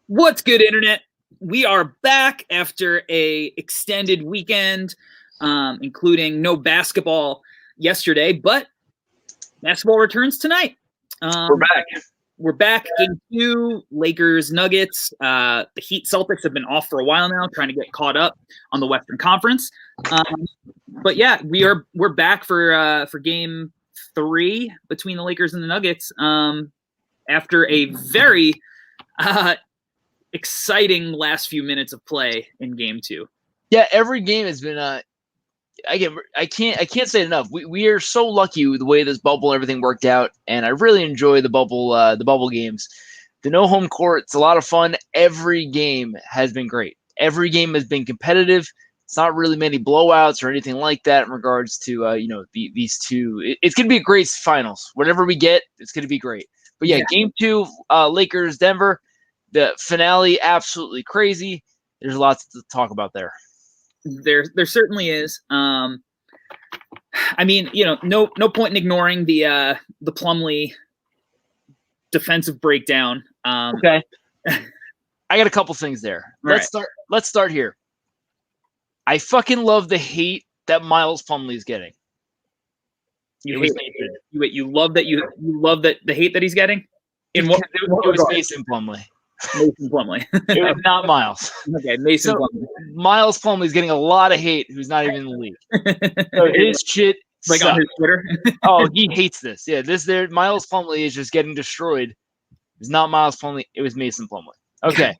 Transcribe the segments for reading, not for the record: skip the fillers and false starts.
What's good, internet? We are back after a extended weekend, including no basketball yesterday, but basketball returns tonight. We're back. We're back. Game 2, Lakers Nuggets. The Heat Celtics have been off for a while now, trying to get caught up on the Western Conference. But yeah, we're back for Game 3 between the Lakers and the Nuggets. After a very exciting last few minutes of play in Game 2. Yeah, every game has been. I can't say it enough. We are so lucky with the way this bubble and everything worked out, and I really enjoy the bubble games. The no home court, it's a lot of fun. Every game has been great. Every game has been competitive. It's not really many blowouts or anything like that in regards to these two. It's going to be a great finals. Whatever we get, it's going to be great. But yeah, Game 2, Lakers Denver. The finale, absolutely crazy. There's lots to talk about there. There certainly is. I mean, no point in ignoring the Plumlee defensive breakdown. Okay. I got a couple things there. Let's start here. I fucking love the hate that Miles Plumlee is getting. You love that the hate that he's getting? It was Mason Plumlee. Mason Plumlee. It was not Miles. Okay, Mason Plumlee. Miles Plumlee is getting a lot of hate who's not even in the league. So his shit like sucks. On his Twitter. Oh, he hates this. Yeah, Miles Plumlee is just getting destroyed. It's not Miles Plumlee. It was Mason Plumlee. Okay,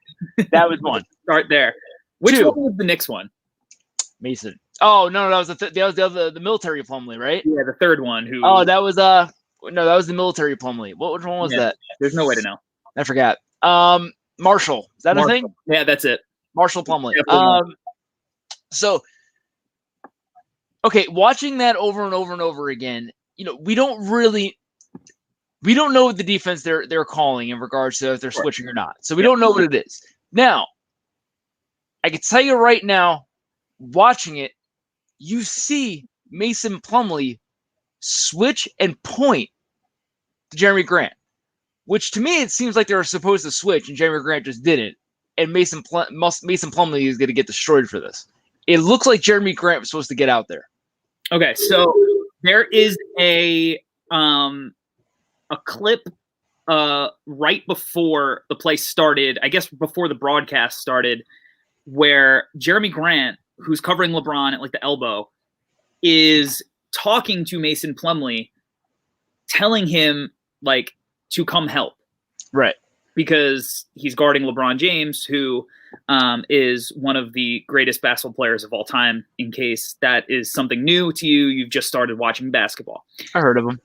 that was one. Start there. Which one was the next one? Mason. Oh no, that was the military Plumlee, right? Yeah, the third one. That was that was the military Plumlee. Which one was that? There's no way to know. I forgot. Marshall. Is that a thing? Yeah, that's it. Marshall Plumlee. So, okay, watching that over and over and over again, we don't know what the defense they're calling in regards to if they're switching or not. So we don't know what it is. Now, I can tell you right now, watching it, you see Mason Plumlee switch and point to Jeremy Grant. Which to me, it seems like they were supposed to switch, and Jeremy Grant just didn't. And Mason Plumlee is going to get destroyed for this. It looks like Jeremy Grant was supposed to get out there. Okay, so there is a clip right before the play started, I guess before the broadcast started, where Jeremy Grant, who's covering LeBron at like the elbow, is talking to Mason Plumlee, telling him like to come help. Right. Because he's guarding LeBron James, who is one of the greatest basketball players of all time, in case that is something new to you. You've just started watching basketball. I heard of him.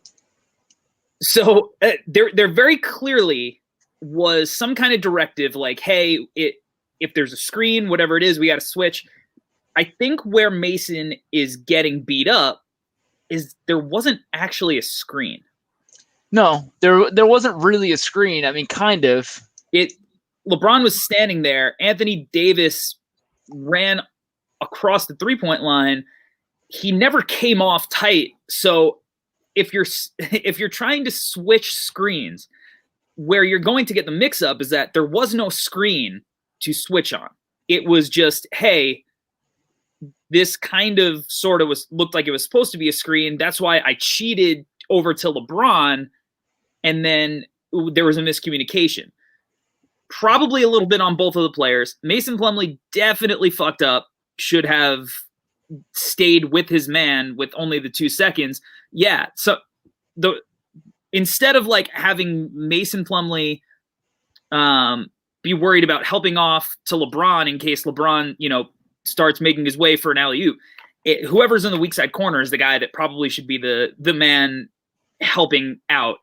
So there very clearly was some kind of directive like, hey, if there's a screen, whatever it is, we got to switch. I think where Mason is getting beat up is there wasn't actually a screen. No, there wasn't really a screen. I mean, kind of. LeBron was standing there. Anthony Davis ran across the three-point line. He never came off tight. So if you're trying to switch screens, where you're going to get the mix-up is that there was no screen to switch on. It was just, hey, this kind of sort of looked like it was supposed to be a screen. That's why I cheated over to LeBron. And then there was a miscommunication. Probably a little bit on both of the players. Mason Plumlee definitely fucked up. Should have stayed with his man with only the 2 seconds. Yeah. So instead of like having Mason Plumlee be worried about helping off to LeBron in case LeBron, starts making his way for an alley-oop, whoever's in the weak side corner is the guy that probably should be the man helping out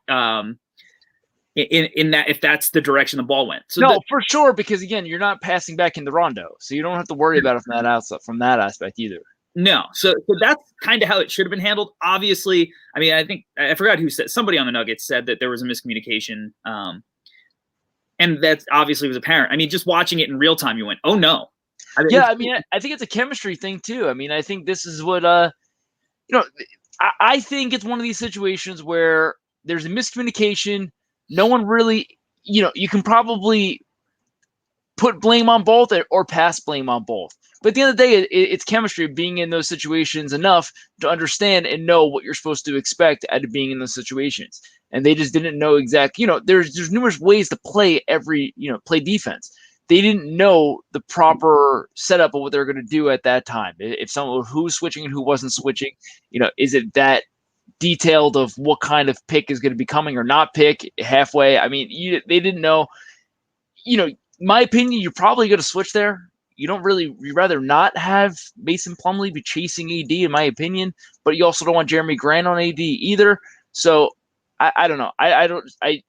in that, if that's the direction the ball went. So for sure, because again, you're not passing back in the rondo, so you don't have to worry about it from that aspect either. No, so that's kind of how it should have been handled. Obviously, I mean, I forgot who said, somebody on the Nuggets said that there was a miscommunication, and that obviously was apparent. I mean, just watching it in real time, you went, "Oh no!" I think it's a chemistry thing too. I mean, I think this is what I think it's one of these situations where there's a miscommunication. No one really, you can probably put blame on both or pass blame on both. But at the end of the day, it's chemistry, being in those situations enough to understand and know what you're supposed to expect out of being in those situations. And they just didn't know exactly, there's numerous ways to play play defense. They didn't know the proper setup of what they were going to do at that time. If someone who was switching and who wasn't switching, is it that detailed of what kind of pick is going to be coming or not pick halfway? I mean, they didn't know. My opinion, you're probably going to switch there. You'd rather not have Mason Plumlee be chasing AD, in my opinion, but you also don't want Jeremy Grant on AD either. So I don't know.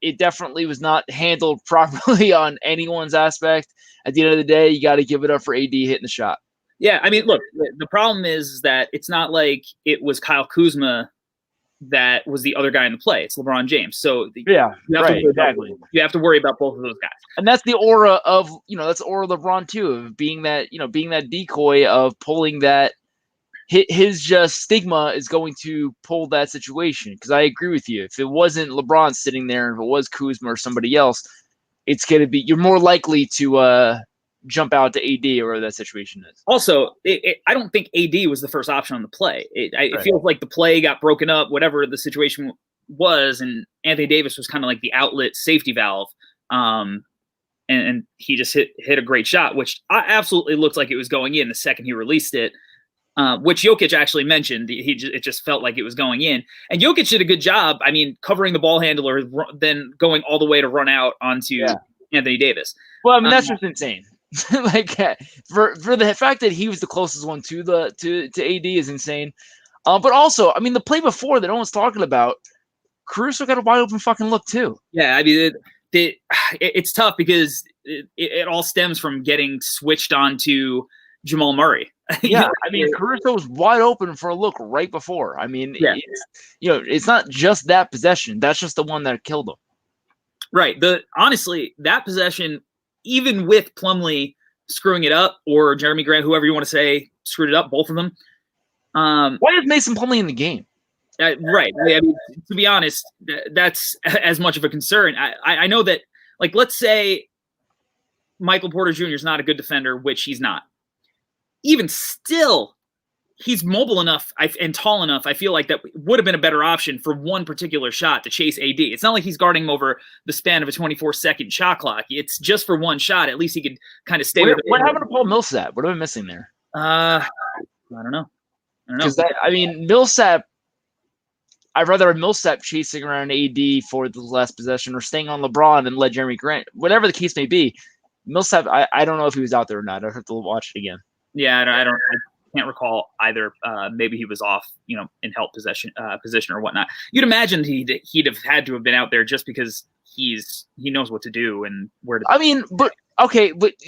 It definitely was not handled properly on anyone's aspect. At the end of the day, you got to give it up for AD hitting the shot. Yeah, I mean, look, the problem is that it's not like it was Kyle Kuzma that was the other guy in the play. It's LeBron James. So you have to worry about both of those guys. And that's the aura of, that's the aura of LeBron too, of being that decoy, of pulling that. His just stigma is going to pull that situation. Because I agree with you. If it wasn't LeBron sitting there, if it was Kuzma or somebody else, it's going to be, you're more likely to jump out to AD or whatever that situation is. Also, I don't think AD was the first option on the play. It feels like the play got broken up, whatever the situation was, and Anthony Davis was kind of like the outlet safety valve. And he just hit a great shot, which absolutely looked like it was going in the second he released it, which Jokic actually mentioned. It just felt like it was going in. And Jokic did a good job, I mean, covering the ball handler, then going all the way to run out onto Anthony Davis. Well, I mean, that's just insane. Like for the fact that he was the closest one to AD is insane. But also, I mean, the play before that no one's talking about, Caruso got a wide open fucking look too. Yeah, I mean, it's tough because it all stems from getting switched on Jamal Murray. Yeah, I mean, Caruso was wide open for a look right before. I mean, it's not just that possession. That's just the one that killed him. Right. Honestly, that possession, even with Plumlee screwing it up, or Jeremy Grant, whoever you want to say, screwed it up, both of them. Why is Mason Plumlee in the game? Right. I mean, to be honest, that's as much of a concern. I know that, like, let's say Michael Porter Jr. is not a good defender, which he's not. Even still, he's mobile enough and tall enough. I feel like that would have been a better option for one particular shot to chase AD. It's not like he's guarding him over the span of a 24-second shot clock. It's just for one shot. At least he could kind of stay with it. What happened to Paul Millsap? What am I missing there? I don't know. Because Millsap, I'd rather have Millsap chasing around AD for the last possession or staying on LeBron and let Jeremy Grant, whatever the case may be. Millsap, I don't know if he was out there or not. I'd have to watch it again. Yeah, I can't recall either. Maybe he was off, in help position or whatnot. You'd imagine he'd have had to have been out there just because he knows what to do and where to. I mean, but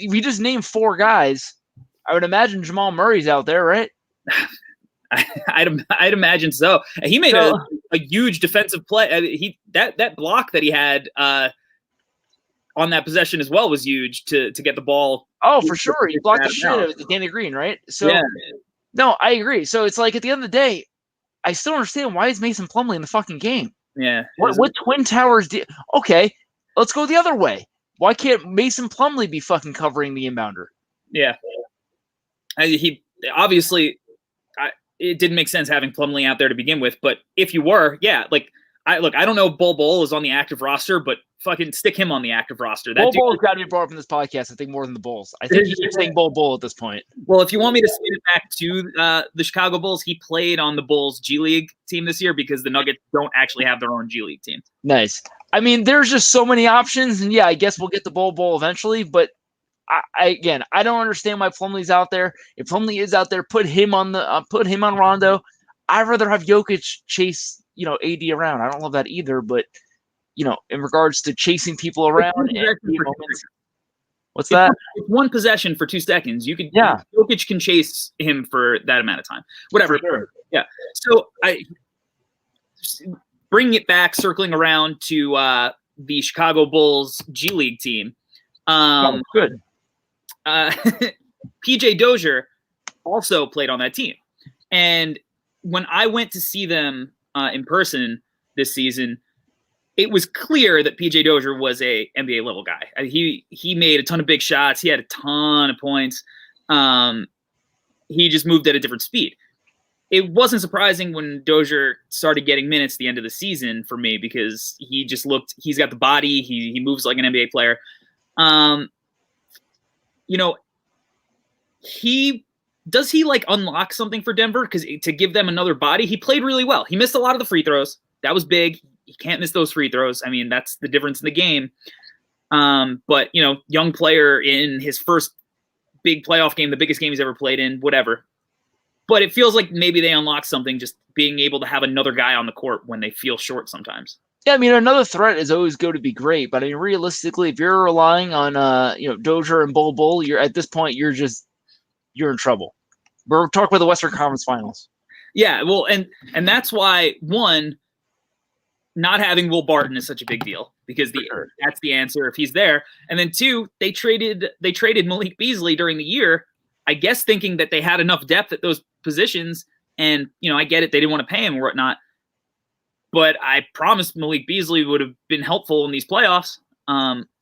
we just named 4 guys. I would imagine Jamal Murray's out there, right? I'd imagine so. He made a huge defensive play. That block that he had on that possession as well was huge to get the ball. Oh, for sure. He blocked the shit out of Danny Green, right? So, yeah. No, I agree. So it's like at the end of the day, I still understand why is Mason Plumlee in the fucking game. Yeah. What Twin Towers did? Okay, let's go the other way. Why can't Mason Plumlee be fucking covering the inbounder? Yeah. He obviously, it didn't make sense having Plumlee out there to begin with, but if you were, yeah, like I don't know if Bol is on the active roster, but fucking stick him on the active roster. Bol has got to be brought up in this podcast, I think, more than the Bulls. I think he's saying Bol at this point. Well, if you want me to spin it back to the Chicago Bulls, he played on the Bulls G League team this year because the Nuggets don't actually have their own G League team. Nice. I mean, there's just so many options, and yeah, I guess we'll get the Bol eventually, but I don't understand why Plumlee's out there. If Plumlee is out there, put him on Rondo. I'd rather have Jokic chase, AD around. I don't love that either, but in regards to chasing people around, what's that? It's one possession for 2 seconds. Jokic can chase him for that amount of time. Whatever. Sure. Yeah. So bringing it back, circling around to the Chicago Bulls G League team. Good. PJ Dozier also played on that team. And when I went to see them in person this season, it was clear that PJ Dozier was a NBA level guy. He made a ton of big shots. He had a ton of points. He just moved at a different speed. It wasn't surprising when Dozier started getting minutes at the end of the season for me, because he just looked, he's got the body. He moves like an NBA player. Does he like unlock something for Denver? Because to give them another body, he played really well. He missed a lot of the free throws. That was big. He can't miss those free throws. I mean, that's the difference in the game. But young player in his first big playoff game, the biggest game he's ever played in, whatever. But it feels like maybe they unlock something, just being able to have another guy on the court when they feel short sometimes. Yeah, I mean, another threat is always going to be great, but I mean, realistically, if you're relying on Dozier and Bull, you're at this point you're in trouble. We're talking about the Western Conference Finals. Yeah, well, and that's why, one, not having Will Barton is such a big deal, because that's the answer if he's there. And then two, they traded Malik Beasley during the year, I guess thinking that they had enough depth at those positions. And I get it, they didn't want to pay him or whatnot, but I promised Malik Beasley would have been helpful in these playoffs.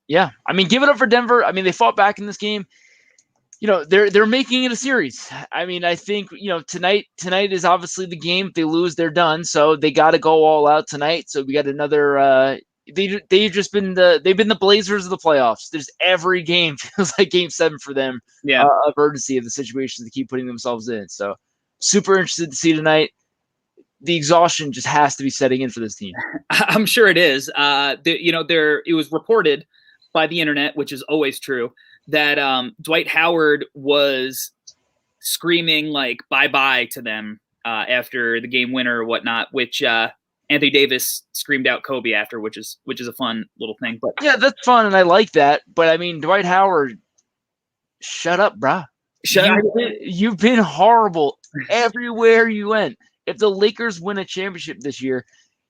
Yeah, I mean, give it up for Denver. I mean, they fought back in this game. They're making it a series. I mean, I think tonight is obviously the game. If they lose, they're done. So they got to go all out tonight. So we got another. They've been the Blazers of the playoffs. There's every game feels like Game 7 for them. Yeah, of urgency of the situations they keep putting themselves in. So super interested to see tonight. The exhaustion just has to be setting in for this team. I'm sure it is. It was reported by the internet, which is always true, that Dwight Howard was screaming like bye-bye to them after the game winner or whatnot, which Anthony Davis screamed out Kobe after, which is a fun little thing. But yeah, that's fun, and I like that. But I mean, Dwight Howard, shut up, brah. You've been horrible everywhere you went. If the Lakers win a championship this year,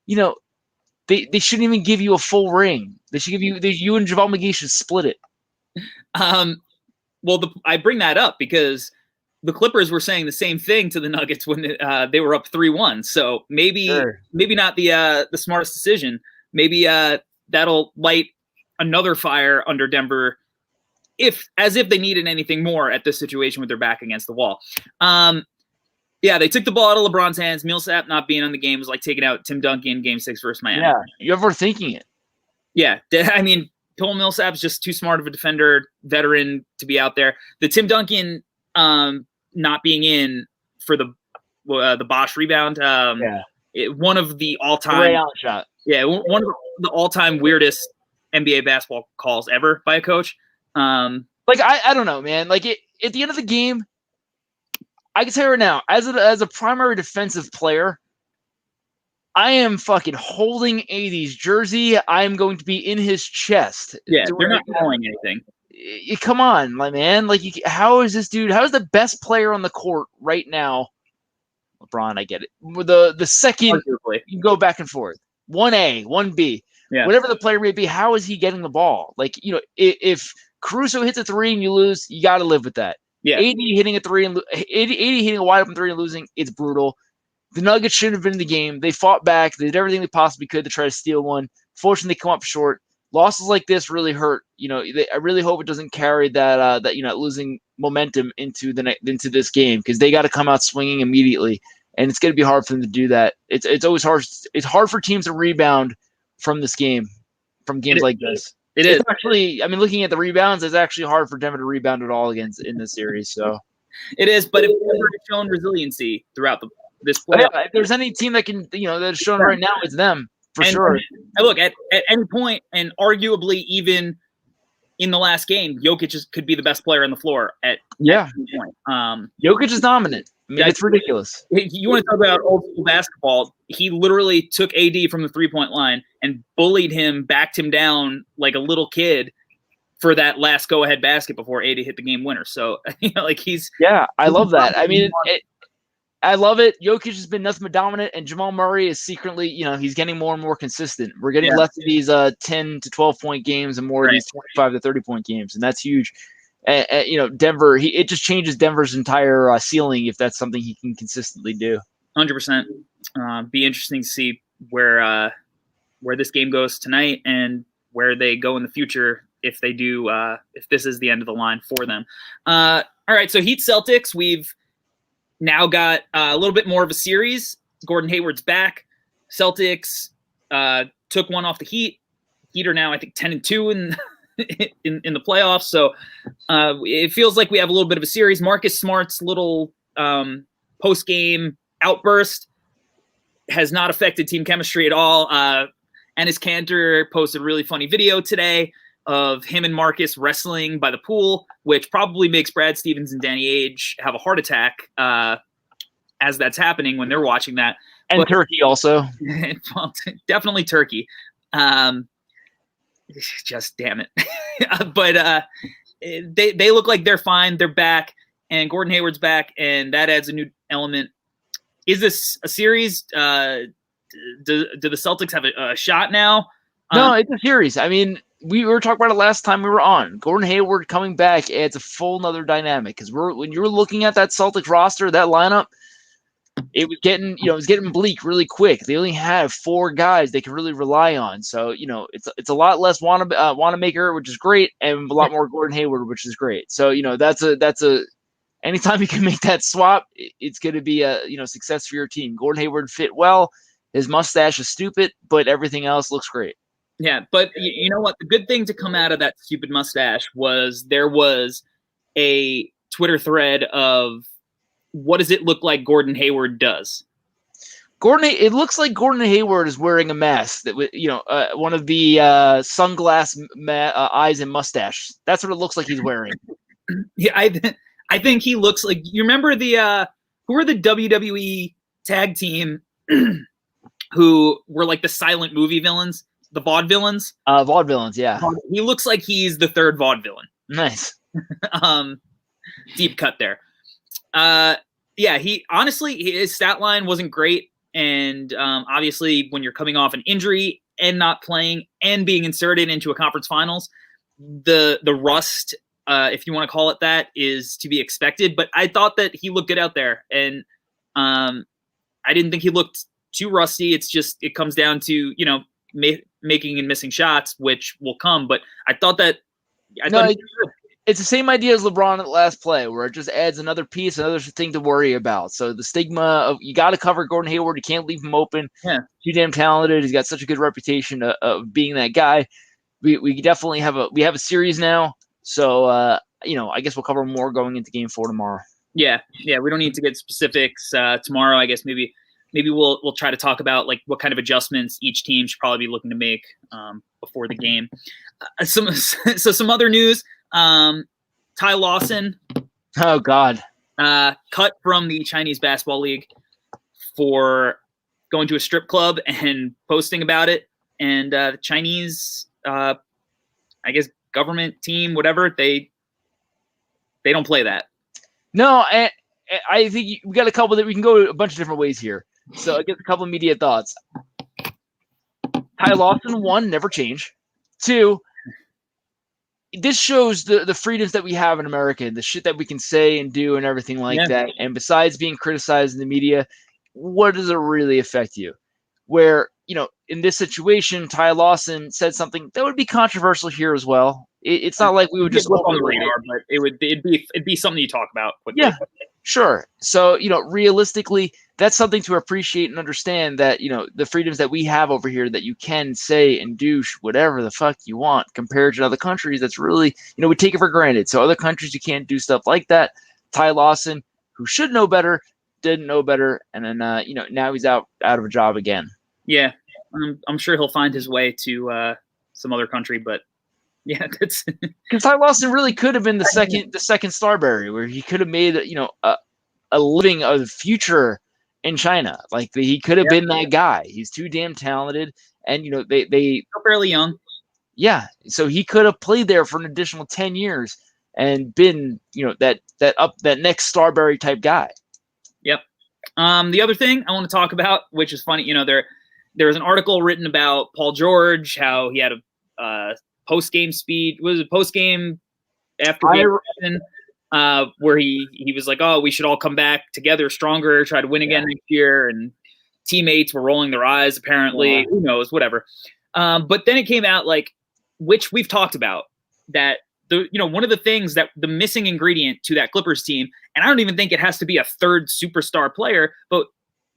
they shouldn't even give you a full ring. They should give you and JaVale McGee should split it. I bring that up because the Clippers were saying the same thing to the Nuggets when they were up 3-1. So maybe not the smartest decision. Maybe that'll light another fire under Denver, as if they needed anything more at this situation with their back against the wall. Yeah, they took the ball out of LeBron's hands. Millsap not being on the game was like taking out Tim Duncan Game 6 versus Miami. Yeah, you're overthinking it. Yeah, I mean, Paul Millsap's just too smart of a defender, veteran to be out there. The Tim Duncan not being in for the Bosch rebound. One of the all-time Ray Allen shot. Yeah, one of the all-time weirdest NBA basketball calls ever by a coach. I don't know, man. Like at the end of the game, I can tell you right now, as a primary defensive player, I am fucking holding AD's jersey. I am going to be in his chest. Yeah, they're not calling anything. Come on, my man. How is this dude? How is the best player on the court right now? LeBron, I get it. The second, you can go back and forth. 1A, 1B, whatever the player may be. How is he getting the ball? If Caruso hits a 3 and you lose, you got to live with that. Yeah, AD hitting a 3 and AD hitting a wide open 3 and losing, it's brutal. The Nuggets shouldn't have been in the game. They fought back. They did everything they possibly could to try to steal one. Fortunately, they come up short. Losses like this really hurt. I really hope it doesn't carry that losing momentum into this game, because they got to come out swinging immediately, and it's going to be hard for them to do that. It's always hard. It's hard for teams to rebound from this game, from games like this. It's actually, I mean, looking at the rebounds, it's actually hard for Denver to rebound at all in this series. So it is. But if Denver has shown resiliency throughout this play, if there's any team that can, that's shown right now, it's them for sure. And look, at any point, and arguably even in the last game, Jokic could be the best player on the floor at any point. Jokic is dominant. I mean, it's ridiculous. You want to talk about old school basketball? He literally took AD from the 3-point line and bullied him, backed him down like a little kid for that last go-ahead basket before AD hit the game winner. So, he's... Yeah, I love that. I mean, I love it. Jokic has been nothing but dominant, and Jamal Murray is secretly, he's getting more and more consistent. We're getting less of these 10 to 12-point games and more of these 25 to 30-point games, and that's huge. Denver, it just changes Denver's entire ceiling if that's something he can consistently do. 100%. Be interesting to see where where this game goes tonight and where they go in the future if they do, if this is the end of the line for them. All right, so Heat Celtics, we've now got a little bit more of a series. Gordon Hayward's back. Celtics took one off the Heat. Heat are now, I think, 10-2 in the playoffs. So it feels like we have a little bit of a series. Marcus Smart's little post-game outburst has not affected team chemistry at all. Enes Kanter posted a really funny video today of him and Marcus wrestling by the pool, which probably makes Brad Stevens and Danny Ainge have a heart attack as that's happening when they're watching that. And Turkey also. Well, definitely Turkey. Just damn it. But they look like they're fine. They're back, and Gordon Hayward's back, and that adds a new element. Is this a series? Do the Celtics have a shot now? No, it's a series. I mean, we were talking about it last time we were on. Gordon Hayward coming back adds a full nother dynamic because when you're looking at that Celtics roster, that lineup, it was getting bleak really quick. They only had 4 guys they could really rely on. So, it's a lot less Wanamaker, which is great, and a lot more Gordon Hayward, which is great. So, that's a anytime you can make that swap, it's going to be a success for your team. Gordon Hayward fit well. His mustache is stupid, but everything else looks great. Yeah, but you know what? The good thing to come out of that stupid mustache was there was a Twitter thread of what does it look like Gordon Hayward does? It looks like Gordon Hayward is wearing a mask that one of the sunglass eyes and mustache. That's what it looks like he's wearing. Yeah, I think he looks like, you remember who were the WWE tag team who were like the silent movie villains, the vaudevillains? Vaudevillains, yeah. He looks like he's the third vaudevillain. Nice. Deep cut there. Yeah, his stat line wasn't great. And obviously when you're coming off an injury and not playing and being inserted into a conference finals, the rust, if you want to call it that, is to be expected. But I thought that he looked good out there. And I didn't think he looked too rusty. It's just, it comes down to, making and missing shots, which will come. But I thought that, it's the same idea as LeBron at the last play, where it just adds another piece, another thing to worry about. So the stigma of you got to cover Gordon Hayward. You can't leave him open. Yeah. Too damn talented. He's got such a good reputation of being that guy. We definitely have a series now. So, I guess we'll cover more going into Game 4 tomorrow. Yeah. We don't need to get specifics tomorrow. I guess maybe we'll try to talk about like what kind of adjustments each team should probably be looking to make before the game. Some other news. Ty Lawson. Oh God. Cut from the Chinese Basketball League for going to a strip club and posting about it. And the Chinese, I guess, government team, whatever, they don't play that. No, I think we got a couple that we can go a bunch of different ways here. So I guess a couple of media thoughts. Ty Lawson, 1, never change. 2, this shows the freedoms that we have in America and the shit that we can say and do and everything like that. And besides being criticized in the media, what does it really affect you? Where, in this situation, Ty Lawson said something that would be controversial here as well. It's not like we would just look on the radar, but it'd be something you talk about quickly. Yeah, sure. So, realistically, that's something to appreciate and understand that, the freedoms that we have over here, that you can say and do whatever the fuck you want compared to other countries. That's really, we take it for granted. So other countries, you can't do stuff like that. Ty Lawson, who should know better, didn't know better. And then, now he's out of a job again. Yeah. I'm sure he'll find his way to some other country, but yeah, that's because Ty Lawson really could have been the second Starberry, where he could have made a living, a future in China. Like he could have been that guy. He's too damn talented, and they still fairly young. Yeah, so he could have played there for an additional 10 years and been that next Starberry type guy. Yep. The other thing I want to talk about, which is funny, there was an article written about Paul George, how he had a post-game speech. Was it post-game after game where he was like, "Oh, we should all come back together, stronger, try to win again next year." And teammates were rolling their eyes, apparently. Yeah. Who knows, whatever. But then it came out, like, which we've talked about, that one of the things that the missing ingredient to that Clippers team, and I don't even think it has to be a third superstar player, but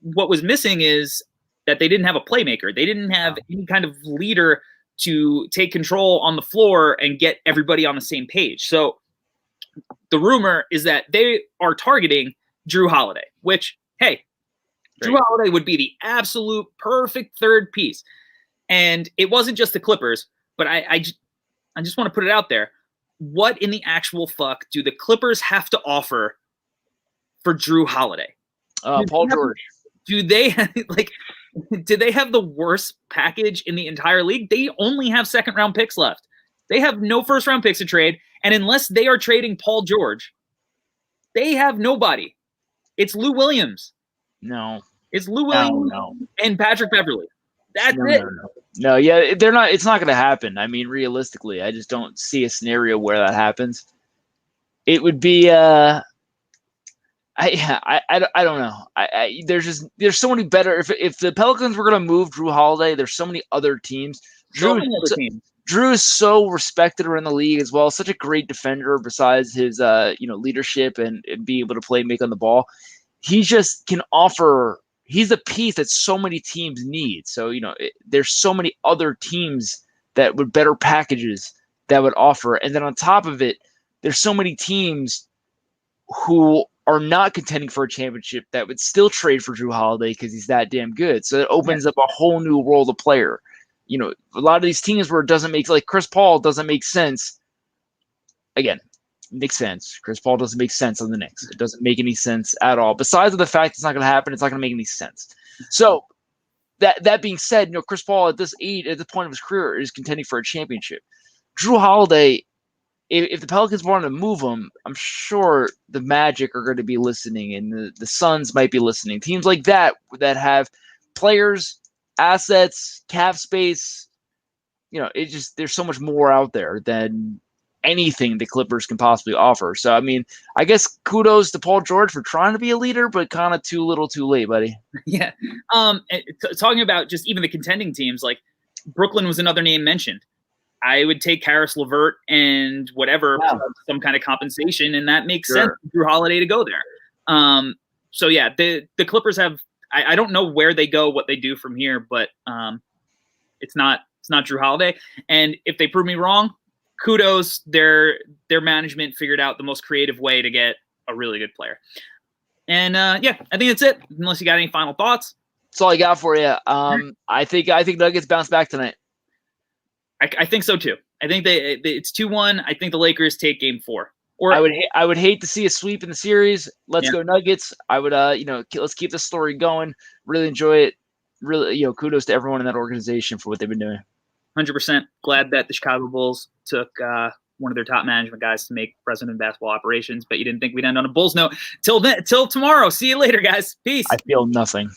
what was missing is that they didn't have a playmaker. They didn't have any kind of leader to take control on the floor and get everybody on the same page. So the rumor is that they are targeting Drew Holiday, which, hey, Drew Holiday would be the absolute perfect third piece. And it wasn't just the Clippers, but I just want to put it out there. What in the actual fuck do the Clippers have to offer for Drew Holiday? Paul George. Do they have the worst package in the entire league? They only have second-round picks left. They have no first-round picks to trade, and unless they are trading Paul George, they have nobody. It's Lou Williams. No. It's Lou Williams and Patrick Beverley. That's it. No, yeah, they're not. It's not going to happen. I mean, realistically, I just don't see a scenario where that happens. It would be. I don't know. There's so many better. If the Pelicans were going to move Drew Holiday, there's so many other teams. Drew is so respected around the league as well. Such a great defender. Besides his leadership and being able to play and make on the ball, he just can offer. He's a piece that so many teams need. So there's so many other teams that would better packages that would offer, and then on top of it, there's so many teams who are not contending for a championship that would still trade for Drew Holiday because he's that damn good. So it opens up a whole new world of player. A lot of these teams where it doesn't make, like Chris Paul doesn't make sense. Again, makes sense. Chris Paul doesn't make sense on the Knicks. It doesn't make any sense at all. Besides the fact it's not going to happen, it's not going to make any sense. So that being said, Chris Paul at this age, at the point of his career, is contending for a championship. Drew Holiday, if the Pelicans wanted to move him, I'm sure the Magic are going to be listening, and the Suns might be listening. Teams like that have players, assets, cap space. There's so much more out there than anything the Clippers can possibly offer. So, I mean, I guess kudos to Paul George for trying to be a leader, but kind of too little too late, buddy. Yeah. Talking about just even the contending teams, like Brooklyn was another name mentioned. I would take Karis LeVert and whatever, some kind of compensation, and that makes sense for Drew Holiday to go there. So yeah, the Clippers have. I don't know where they go, what they do from here, but it's not Drew Holiday. And if they prove me wrong, kudos. Their management figured out the most creative way to get a really good player. And yeah, I think that's it. Unless you got any final thoughts. That's all I got for you. I think Nuggets bounce back tonight. I think so too. I think it's 2-1. I think the Lakers take Game 4. Or I would hate to see a sweep in the series. Let's go Nuggets. I would let's keep this story going. Really enjoy it. Really kudos to everyone in that organization for what they've been doing. 100% glad that the Chicago Bulls took one of their top management guys to make president of basketball operations, but you didn't think we'd end on a Bulls note. Till tomorrow. See you later, guys. Peace. I feel nothing.